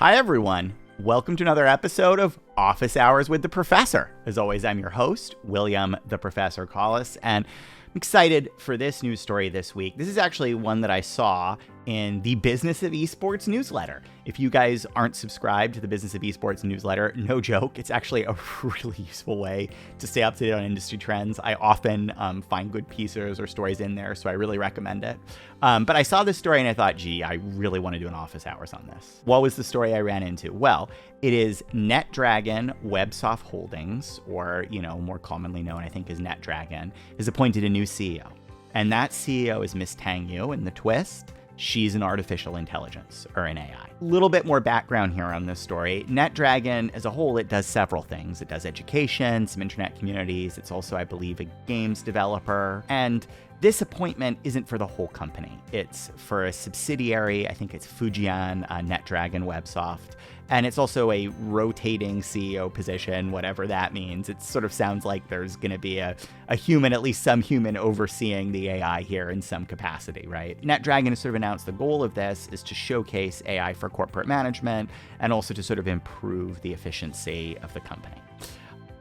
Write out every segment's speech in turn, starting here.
Hi, everyone. Welcome to another episode of Office Hours with the Professor. As always, I'm your host, William the Professor Collis, and I'm excited for this news story this week. This is actually one that I saw in the Business of Esports newsletter. If you guys aren't subscribed to the Business of Esports newsletter, no joke, it's actually a really useful way to stay up to date on industry trends. I often find good pieces or stories in there, so I really recommend it. But I saw this story and I thought, gee, I really want to do an office hours on this. What was the story I ran into? Well, it is NetDragon Websoft Holdings, or, more commonly known, I think, as NetDragon, has appointed a new CEO. And that CEO is Miss Tang Yu, and the twist, she's an artificial intelligence, or an AI. A little bit more background here on this story. NetDragon, as a whole, it does several things. It does education, some internet communities. It's also, I believe, a games developer. And this appointment isn't for the whole company. It's for a subsidiary. I think it's Fujian, NetDragon Websoft. And it's also a rotating CEO position, whatever that means. It sort of sounds like there's going to be a human, at least some human, overseeing the AI here in some capacity, right? NetDragon has sort of announced the goal of this is to showcase AI for corporate management and also to sort of improve the efficiency of the company.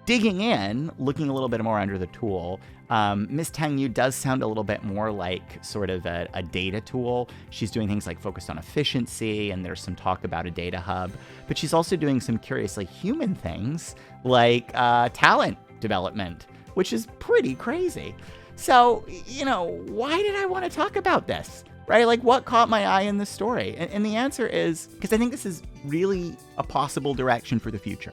Digging in, looking a little bit more under the tool, Ms. Tang Yu does sound a little bit more like sort of a data tool. She's doing things like focused on efficiency, and there's some talk about a data hub. But she's also doing some curiously human things like talent development, which is pretty crazy. So, why did I want to talk about this? Right? Like, what caught my eye in this story? And the answer is because I think this is really a possible direction for the future.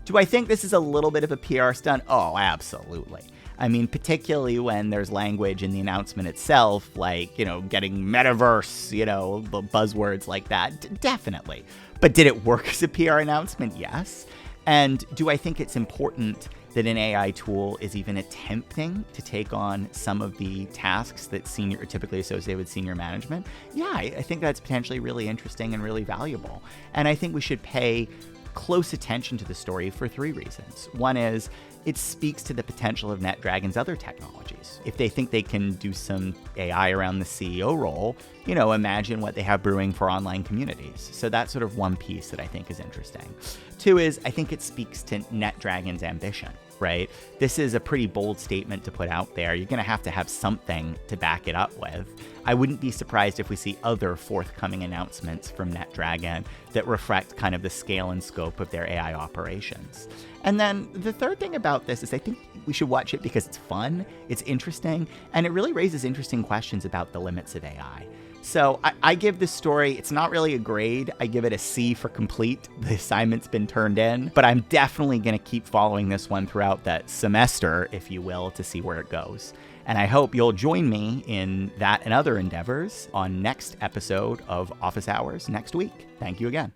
Do I think this is a little bit of a PR stunt? Oh, absolutely. I mean, particularly when there's language in the announcement itself, like, getting metaverse, the buzzwords like that. Definitely. But did it work as a PR announcement? Yes. And do I think it's important that an AI tool is even attempting to take on some of the tasks that are typically associated with senior management? Yeah, I think that's potentially really interesting and really valuable. And I think we should pay close attention to the story for three reasons. One is it speaks to the potential of NetDragon's other technologies. If they think they can do some AI around the CEO role, imagine what they have brewing for online communities. So that's sort of one piece that I think is interesting. Two is I think it speaks to NetDragon's ambition, right? This is a pretty bold statement to put out there. You're going to have something to back it up with. I wouldn't be surprised if we see other forthcoming announcements from NetDragon that reflect kind of the scale and scope of their AI operations. And then the third thing about this is I think we should watch it because it's fun, it's interesting, and it really raises interesting questions about the limits of AI. So I give this story, it's not really a grade. I give it a C for complete. The assignment's been turned in, but I'm definitely going to keep following this one throughout that semester, if you will, to see where it goes. And I hope you'll join me in that and other endeavors on next episode of Office Hours next week. Thank you again.